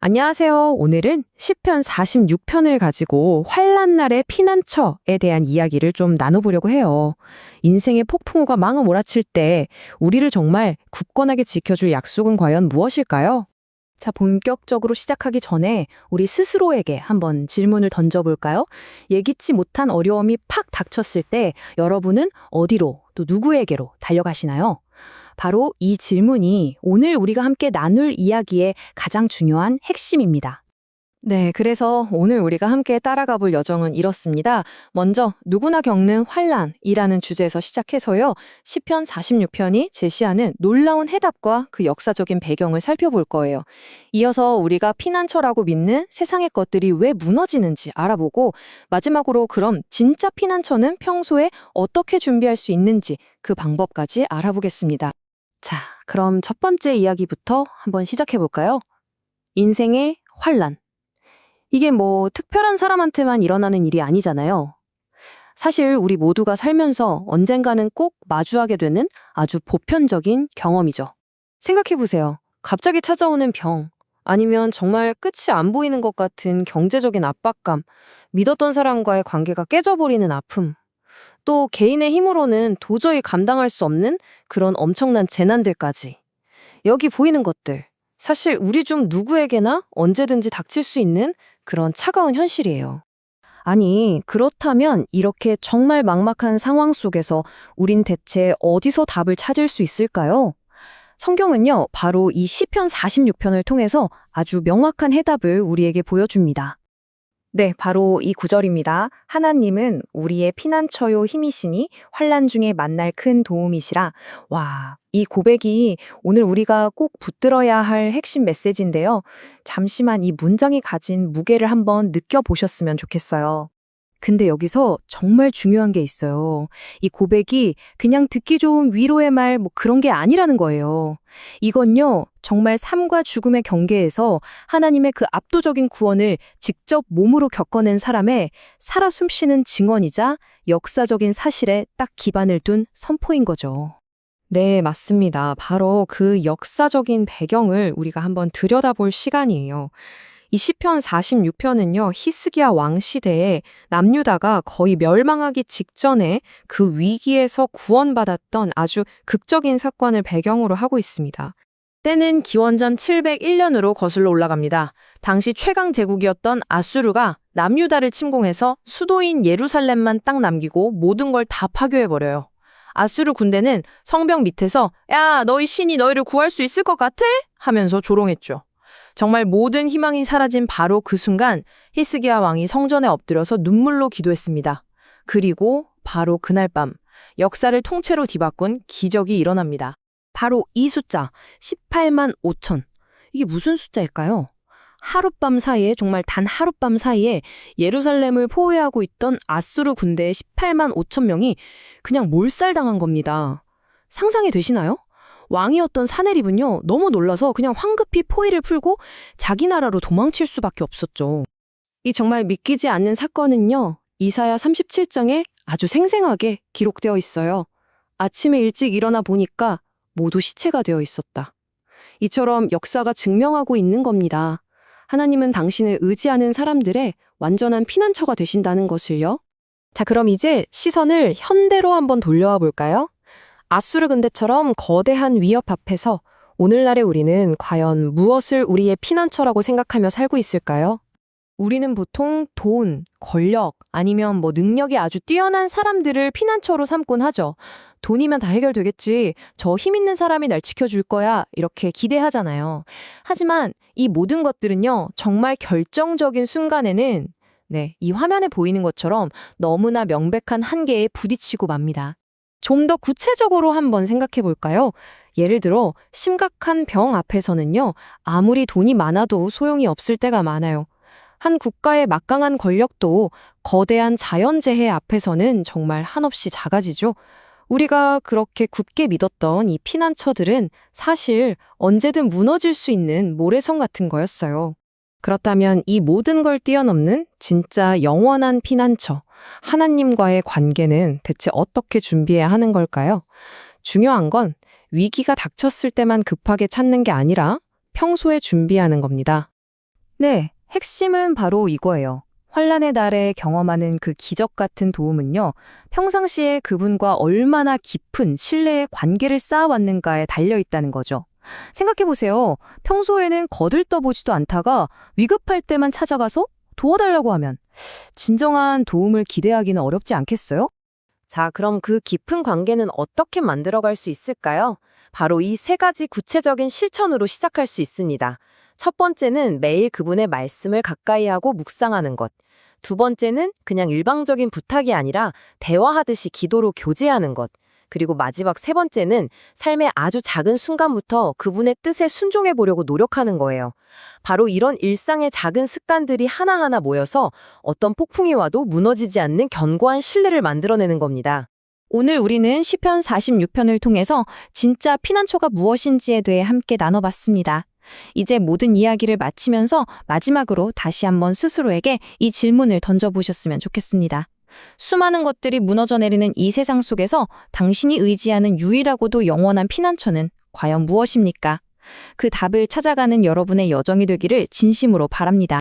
안녕하세요. 오늘은 시편 46편을 가지고 환란날의 피난처에 대한 이야기를 좀 나눠보려고 해요. 인생의 폭풍우가 망을 몰아칠 때 우리를 정말 굳건하게 지켜줄 약속은 과연 무엇일까요? 자, 본격적으로 시작하기 전에 우리 스스로에게 한번 질문을 던져볼까요? 예기치 못한 어려움이 팍 닥쳤을 때 여러분은 어디로 또 누구에게로 달려가시나요? 바로 이 질문이 오늘 우리가 함께 나눌 이야기의 가장 중요한 핵심입니다. 네, 그래서 오늘 우리가 함께 따라가 볼 여정은 이렇습니다. 먼저 누구나 겪는 환란이라는 주제에서 시작해서요. 시편 46편이 제시하는 놀라운 해답과 그 역사적인 배경을 살펴볼 거예요. 이어서 우리가 피난처라고 믿는 세상의 것들이 왜 무너지는지 알아보고 마지막으로 그럼 진짜 피난처는 평소에 어떻게 준비할 수 있는지 그 방법까지 알아보겠습니다. 자, 그럼 첫 번째 이야기부터 한번 시작해 볼까요? 인생의 환란. 이게 뭐 특별한 사람한테만 일어나는 일이 아니잖아요. 사실 우리 모두가 살면서 언젠가는 꼭 마주하게 되는 아주 보편적인 경험이죠. 생각해 보세요. 갑자기 찾아오는 병, 아니면 정말 끝이 안 보이는 것 같은 경제적인 압박감, 믿었던 사람과의 관계가 깨져버리는 아픔, 또 개인의 힘으로는 도저히 감당할 수 없는 그런 엄청난 재난들까지. 여기 보이는 것들, 사실 우리 중 누구에게나 언제든지 닥칠 수 있는 그런 차가운 현실이에요. 아니, 그렇다면 이렇게 정말 막막한 상황 속에서 우린 대체 어디서 답을 찾을 수 있을까요? 성경은요, 바로 이 시편 46편을 통해서 아주 명확한 해답을 우리에게 보여줍니다. 네, 바로 이 구절입니다. 하나님은 우리의 피난처요 힘이시니 환난 중에 만날 큰 도움이시라. 와, 이 고백이 오늘 우리가 꼭 붙들어야 할 핵심 메시지인데요. 잠시만 이 문장이 가진 무게를 한번 느껴보셨으면 좋겠어요. 근데 여기서 정말 중요한 게 있어요. 이 고백이 그냥 듣기 좋은 위로의 말 뭐 그런 게 아니라는 거예요. 이건요, 정말 삶과 죽음의 경계에서 하나님의 그 압도적인 구원을 직접 몸으로 겪어낸 사람의 살아 숨쉬는 증언이자 역사적인 사실에 딱 기반을 둔 선포인 거죠. 네, 맞습니다. 바로 그 역사적인 배경을 우리가 한번 들여다볼 시간이에요. 이 시편 46편은요, 히스기야 왕 시대에 남유다가 거의 멸망하기 직전에 그 위기에서 구원받았던 아주 극적인 사건을 배경으로 하고 있습니다. 때는 기원전 701년으로 거슬러 올라갑니다. 당시 최강 제국이었던 아수르가 남유다를 침공해서 수도인 예루살렘만 딱 남기고 모든 걸 다 파괴해버려요. 아수르 군대는 성벽 밑에서 야, 너희 신이 너희를 구할 수 있을 것 같아? 하면서 조롱했죠. 정말 모든 희망이 사라진 바로 그 순간 히스기야 왕이 성전에 엎드려서 눈물로 기도했습니다. 그리고 바로 그날 밤 역사를 통째로 뒤바꾼 기적이 일어납니다. 바로 이 숫자 18만 5천. 이게 무슨 숫자일까요? 하룻밤 사이에 정말 단 하룻밤 사이에 예루살렘을 포위하고 있던 아수르 군대의 18만 5천 명이 그냥 몰살당한 겁니다. 상상이 되시나요? 왕이었던 사네립은요, 너무 놀라서 그냥 황급히 포위를 풀고 자기 나라로 도망칠 수밖에 없었죠. 이 정말 믿기지 않는 사건은요, 이사야 37장에 아주 생생하게 기록되어 있어요. 아침에 일찍 일어나 보니까 모두 시체가 되어 있었다. 이처럼 역사가 증명하고 있는 겁니다. 하나님은 당신을 의지하는 사람들의 완전한 피난처가 되신다는 것을요. 자, 그럼 이제 시선을 현대로 한번 돌려와 볼까요? 아수르 군대처럼 거대한 위협 앞에서 오늘날의 우리는 과연 무엇을 우리의 피난처라고 생각하며 살고 있을까요? 우리는 보통 돈, 권력, 아니면 능력이 아주 뛰어난 사람들을 피난처로 삼곤 하죠. 돈이면 다 해결되겠지. 저 힘 있는 사람이 날 지켜줄 거야. 이렇게 기대하잖아요. 하지만 이 모든 것들은요, 정말 결정적인 순간에는 이 화면에 보이는 것처럼 너무나 명백한 한계에 부딪히고 맙니다. 좀 더 구체적으로 한번 생각해 볼까요? 예를 들어 심각한 병 앞에서는요, 아무리 돈이 많아도 소용이 없을 때가 많아요. 한 국가의 막강한 권력도 거대한 자연재해 앞에서는 정말 한없이 작아지죠. 우리가 그렇게 굳게 믿었던 이 피난처들은 사실 언제든 무너질 수 있는 모래성 같은 거였어요. 그렇다면 이 모든 걸 뛰어넘는 진짜 영원한 피난처, 하나님과의 관계는 대체 어떻게 준비해야 하는 걸까요? 중요한 건 위기가 닥쳤을 때만 급하게 찾는 게 아니라 평소에 준비하는 겁니다. 네, 핵심은 바로 이거예요. 환란의 날에 경험하는 그 기적 같은 도움은요, 평상시에 그분과 얼마나 깊은 신뢰의 관계를 쌓아왔는가에 달려있다는 거죠. 생각해보세요. 평소에는 거들떠보지도 않다가 위급할 때만 찾아가서 도와달라고 하면 진정한 도움을 기대하기는 어렵지 않겠어요? 자, 그럼 그 깊은 관계는 어떻게 만들어갈 수 있을까요? 바로 이 세 가지 구체적인 실천으로 시작할 수 있습니다. 첫 번째는 매일 그분의 말씀을 가까이 하고 묵상하는 것. 두 번째는 그냥 일방적인 부탁이 아니라 대화하듯이 기도로 교제하는 것. 그리고 마지막 세 번째는 삶의 아주 작은 순간부터 그분의 뜻에 순종해 보려고 노력하는 거예요. 바로 이런 일상의 작은 습관들이 하나하나 모여서 어떤 폭풍이 와도 무너지지 않는 견고한 신뢰를 만들어내는 겁니다. 오늘 우리는 시편 46편을 통해서 진짜 피난처가 무엇인지에 대해 함께 나눠봤습니다. 이제 모든 이야기를 마치면서 마지막으로 다시 한번 스스로에게 이 질문을 던져보셨으면 좋겠습니다. 수많은 것들이 무너져 내리는 이 세상 속에서 당신이 의지하는 유일하고도 영원한 피난처는 과연 무엇입니까? 그 답을 찾아가는 여러분의 여정이 되기를 진심으로 바랍니다.